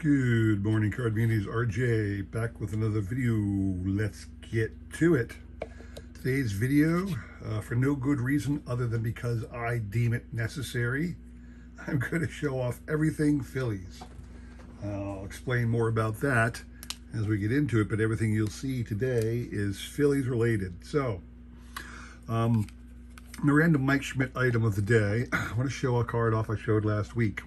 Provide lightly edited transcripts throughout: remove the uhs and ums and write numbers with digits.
Good morning, Card Communities. RJ back with another video. Let's get to it. Today's video, for no good reason other than because I deem it necessary, I'm going to show off everything Phillies. I'll explain more about that as we get into it, but everything you'll see today is Phillies related. So, the random Mike Schmidt item of the day, I want to show a card off I showed last week.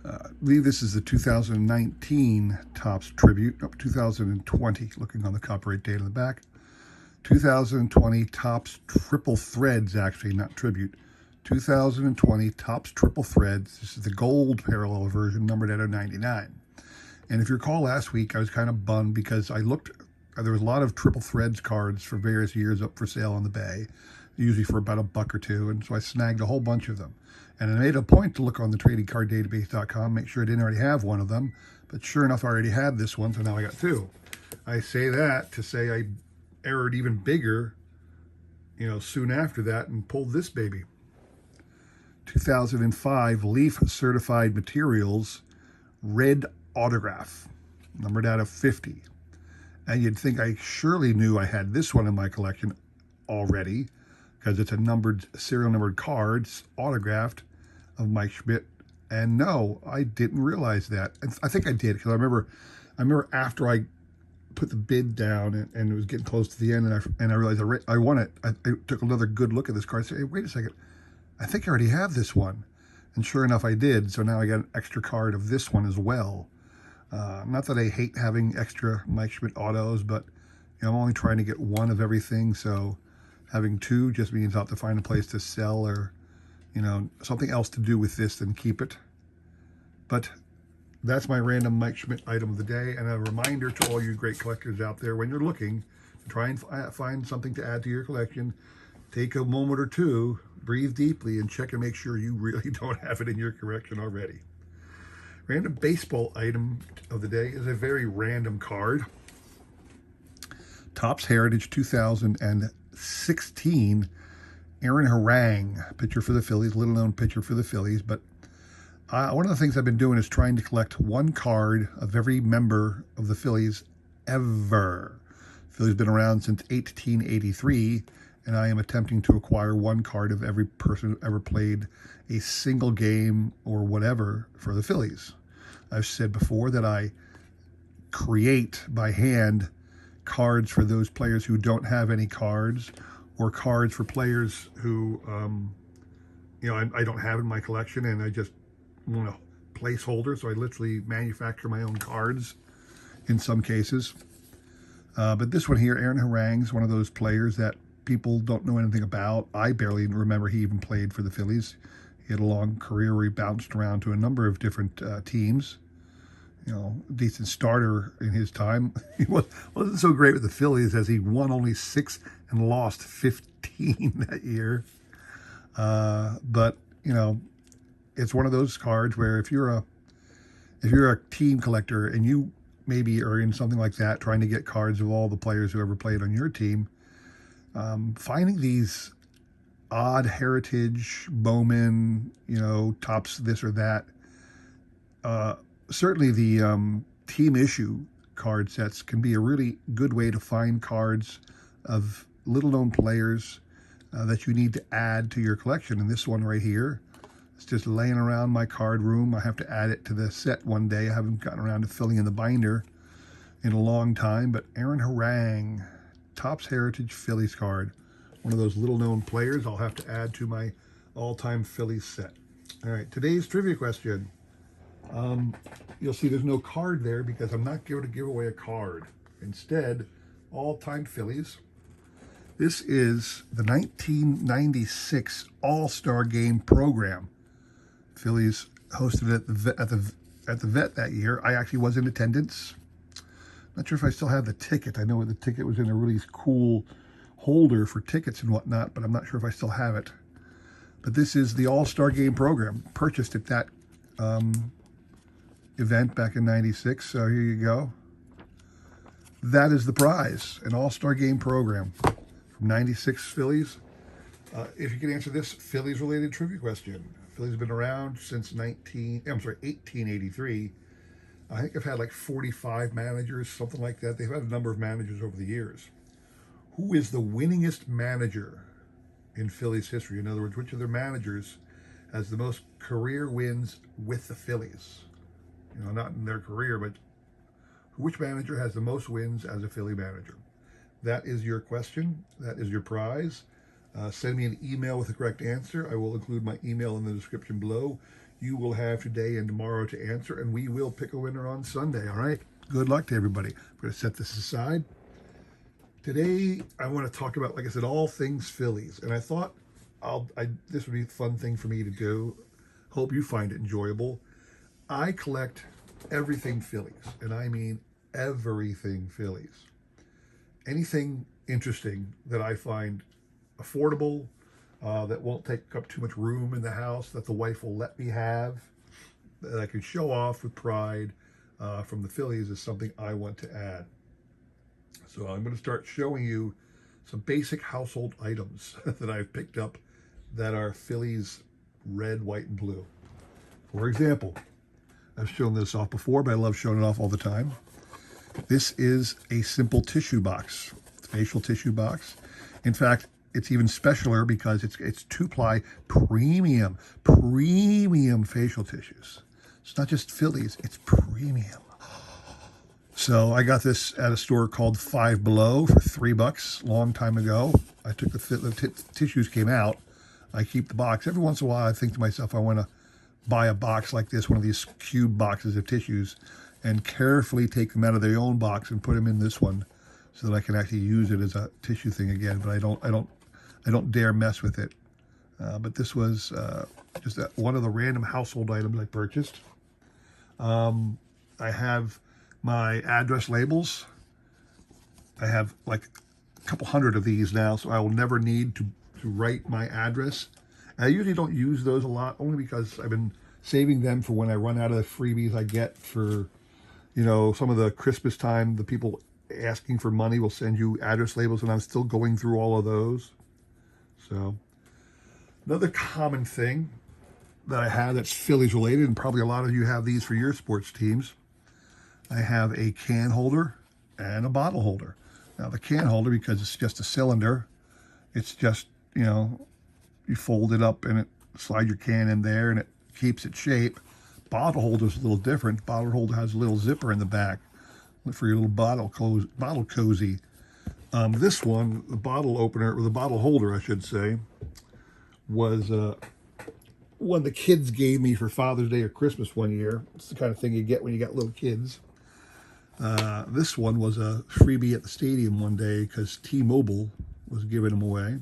I believe this is the 2019 Topps Tribute, no, 2020, looking on the copyright date on the back. 2020 Topps Triple Threads, actually, not Tribute. 2020 Topps Triple Threads. This is the gold parallel version, numbered at 099. And if you recall last week, I was kind of bummed because I looked, there was a lot of Triple Threads cards for various years up for sale on the Bay, usually for about $1 or $2, and so I snagged a whole bunch of them. And I made a point to look on the tradingcarddatabase.com, make sure I didn't already have one of them. But sure enough, I already had this one, so now I got two. I say that to say I erred even bigger, soon after that and pulled this baby. 2005 Leaf Certified Materials Red Autograph, numbered out of 50. And you'd think I surely knew I had this one in my collection already, because it's a serial numbered cards, autographed, of Mike Schmidt. And no, I didn't realize that. I think I did, because I remember after I put the bid down and it was getting close to the end, and I realized I won it. I took another good look at this card and said, hey, wait a second, I think I already have this one. And sure enough, I did. So now I got an extra card of this one as well. Not that I hate having extra Mike Schmidt autos, but I'm only trying to get one of everything, so having two just means I'll have to find a place to sell or, something else to do with this than keep it. But that's my random Mike Schmidt item of the day, and a reminder to all you great collectors out there, when you're looking to try and find something to add to your collection, take a moment or two, breathe deeply, and check and make sure you really don't have it in your collection already. Random baseball item of the day is a very random card. Topps Heritage 2016 Aaron Harang, pitcher for the Phillies, little known pitcher for the Phillies. But one of the things I've been doing is trying to collect one card of every member of the Phillies ever. Phillies been around since 1883, and I am attempting to acquire one card of every person who ever played a single game or whatever for the Phillies. I've said before that I create by hand cards for those players who don't have any cards, or cards for players who, I don't have in my collection, and I just want a placeholder, so I literally manufacture my own cards in some cases. But this one here, Aaron Harang's one of those players that people don't know anything about. I barely remember he even played for the Phillies. He had a long career where he bounced around to a number of different teams. Decent starter in his time. He wasn't so great with the Phillies, as he won only 6 and lost 15 that year. But it's one of those cards where if you're a team collector and you maybe are in something like that, trying to get cards of all the players who ever played on your team, finding these odd heritage, Bowman, Topps this or that, certainly the team issue card sets can be a really good way to find cards of little known players that you need to add to your collection. And this one right here, it's just laying around my card room. I have to add it to the set one day. I haven't gotten around to filling in the binder in a long time, but Aaron Harang, Topps Heritage Phillies card, one of those little known players I'll have to add to my all-time Phillies set. All right, today's trivia question. You'll see there's no card there because I'm not going to give away a card. Instead, all-time Phillies. This is the 1996 All-Star Game program. Phillies hosted it at the Vet that year. I actually was in attendance. Not sure if I still have the ticket. I know the ticket was in a really cool holder for tickets and whatnot, but I'm not sure if I still have it. But this is the All-Star Game program. Purchased at that event back in 96, so here you go. That is the prize, an All-Star Game program from 96 Phillies. If you can answer this Phillies-related trivia question, Phillies have been around since 1883. I think I've had like 45 managers, something like that. They've had a number of managers over the years. Who is the winningest manager in Phillies history? In other words, which of their managers has the most career wins with the Phillies? You know, not in their career, but which manager has the most wins as a Philly manager? That is your question. That is your prize. Send me an email with the correct answer. I will include my email in the description below. You will have today and tomorrow to answer, and we will pick a winner on Sunday, all right? Good luck to everybody. I'm going to set this aside. Today, I want to talk about, like I said, all things Phillies. And I thought this would be a fun thing for me to do. Hope you find it enjoyable. I collect everything Phillies, and I mean everything Phillies. Anything interesting that I find affordable, that won't take up too much room in the house, that the wife will let me have, that I can show off with pride from the Phillies is something I want to add. So I'm going to start showing you some basic household items that I've picked up that are Phillies red, white, and blue. For example, I've shown this off before, but I love showing it off all the time. This is a simple tissue box, facial tissue box. In fact, it's even specialer because it's 2-ply premium facial tissues. It's not just Phillies, it's premium. So I got this at a store called Five Below for $3 long time ago. I took the tissues came out. I keep the box. Every once in a while I think to myself, I want to buy a box like this, one of these cube boxes of tissues, and carefully take them out of their own box and put them in this one so that I can actually use it as a tissue thing again. But I don't dare mess with it. But this was just one of the random household items I purchased. I have my address labels. I have like a couple hundred of these now, so I will never need to write my address. And I usually don't use those a lot, only because I've been saving them for when I run out of the freebies I get for, you know, some of the Christmas time. The people asking for money will send you address labels, and I'm still going through all of those. So another common thing that I have that's Phillies related, and probably a lot of you have these for your sports teams. I have a can holder and a bottle holder. Now the can holder, because it's just a cylinder, it's just, you know, you fold it up and it slide your can in there and it keeps its shape. Bottle holder is a little different. Bottle holder has a little zipper in the back for your little bottle cozy. This one, the bottle opener, or the bottle holder, I should say, was one the kids gave me for Father's Day or Christmas one year. It's the kind of thing you get when you got little kids. This one was a freebie at the stadium one day because T-Mobile was giving them away.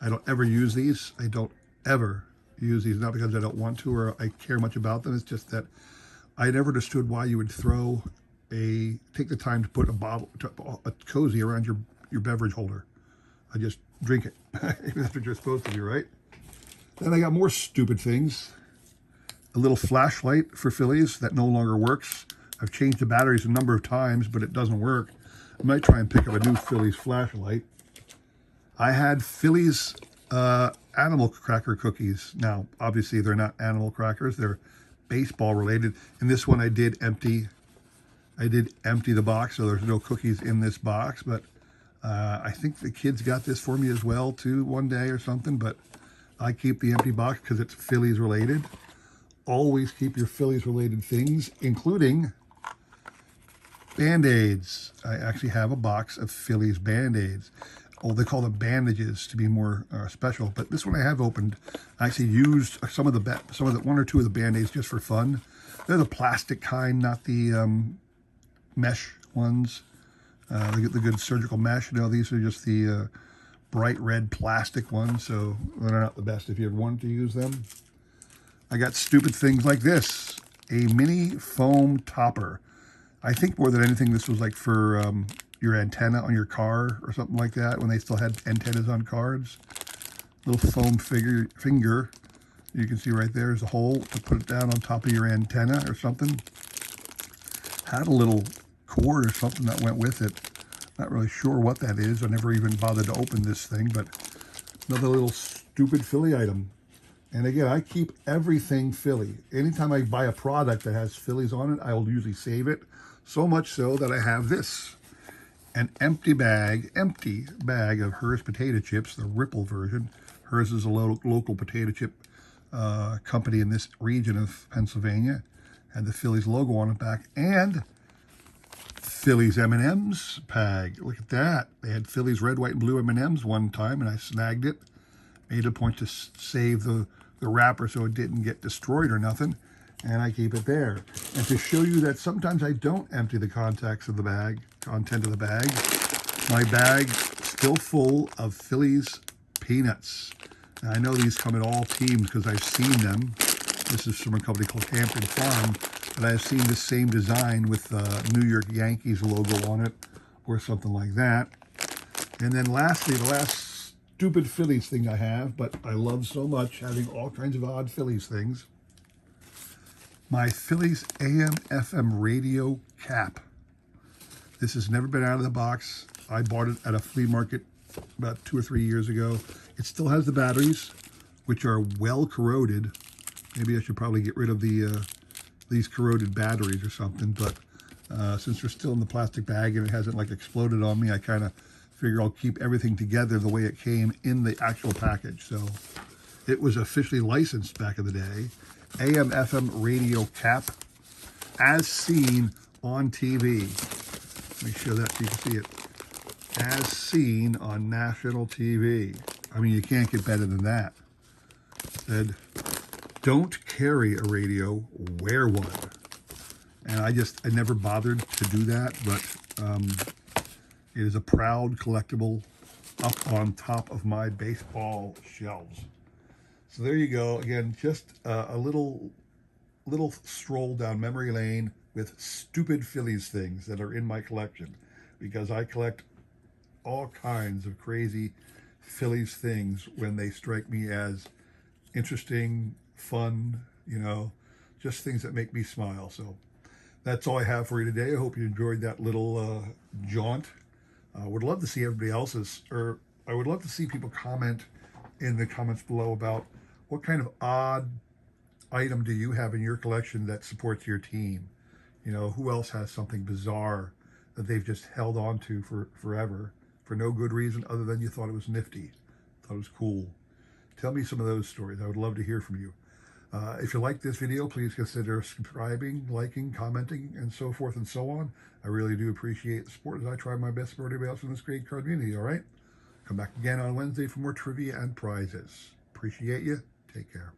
I don't ever use these. I don't ever use these, not because I don't want to or I care much about them. It's just that I never understood why you would take the time to put a cozy around your beverage holder. I just drink it. That's what you're supposed to do, right? Then I got more stupid things. A little flashlight for Phillies that no longer works. I've changed the batteries a number of times, but it doesn't work. I might try and pick up a new Phillies flashlight. I had Phillies animal cracker cookies. Now, obviously, they're not animal crackers. They're baseball related. And this one I did empty the box, so there's no cookies in this box. But I think the kids got this for me as well, too, one day or something. But I keep the empty box because it's Phillies related. Always keep your Phillies related things, including Band-Aids. I actually have a box of Phillies Band-Aids. Oh, they call them bandages to be more special. But this one I have opened. I actually used some of the one or two of the Band-Aids just for fun. They're the plastic kind, not the mesh ones. The good surgical mesh. You know, these are just the bright red plastic ones, so they're not the best if you ever wanted to use them. I got stupid things like this, a mini foam topper. I think more than anything this was like for your antenna on your car or something like that, when they still had antennas on cars. Little foam finger. You can see right there is a hole to put it down on top of your antenna or something. Had a little cord or something that went with it. Not really sure what that is. I never even bothered to open this thing, but another little stupid Philly item. And again, I keep everything Philly. Anytime I buy a product that has Phillies on it, I will usually save it. So much so that I have this. An empty bag of Hers potato chips, the Ripple version. Hers is a local potato chip company in this region of Pennsylvania. Had the Phillies logo on the back. And Phillies M&M's bag. Look at that. They had Phillies red, white, and blue M&M's one time, and I snagged it. Made a point to save the wrapper so it didn't get destroyed or nothing, and I keep it there. And to show you that sometimes I don't empty the content of the bag, my bag's still full of Phillies peanuts. Now, I know these come in all teams because I've seen them. This is from a company called Hampton Farm, but I've seen the same design with New York Yankees logo on it or something like that. And then lastly, the last stupid Phillies thing I have, but I love so much having all kinds of odd Phillies things. My Phillies AM/FM radio cap. This has never been out of the box. I bought it at a flea market about 2 or 3 years ago. It still has the batteries, which are well corroded. Maybe I should probably get rid of these corroded batteries or something, but since they're still in the plastic bag and it hasn't like exploded on me, I kind of figure I'll keep everything together the way it came in the actual package. So it was officially licensed back in the day. AM/FM radio cap, as seen on TV. Let me show that so you can see it. As seen on national TV. I mean, you can't get better than that. It said, don't carry a radio, wear one. And I never bothered to do that, but it is a proud collectible up on top of my baseball shelves. So there you go. Again, just a little stroll down memory lane with stupid Phillies things that are in my collection, because I collect all kinds of crazy Phillies things when they strike me as interesting, fun, just things that make me smile. So that's all I have for you today. I hope you enjoyed that little jaunt. I would love to see everybody else's, or I would love to see people comment in the comments below about what kind of odd item do you have in your collection that supports your team? Who else has something bizarre that they've just held on to for forever for no good reason other than you thought it was nifty, thought it was cool. Tell me some of those stories. I would love to hear from you. If you like this video, please consider subscribing, liking, commenting, and so forth and so on. I really do appreciate the support as I try my best for everybody else in this great card community, all right? Come back again on Wednesday for more trivia and prizes. Appreciate you. Take care.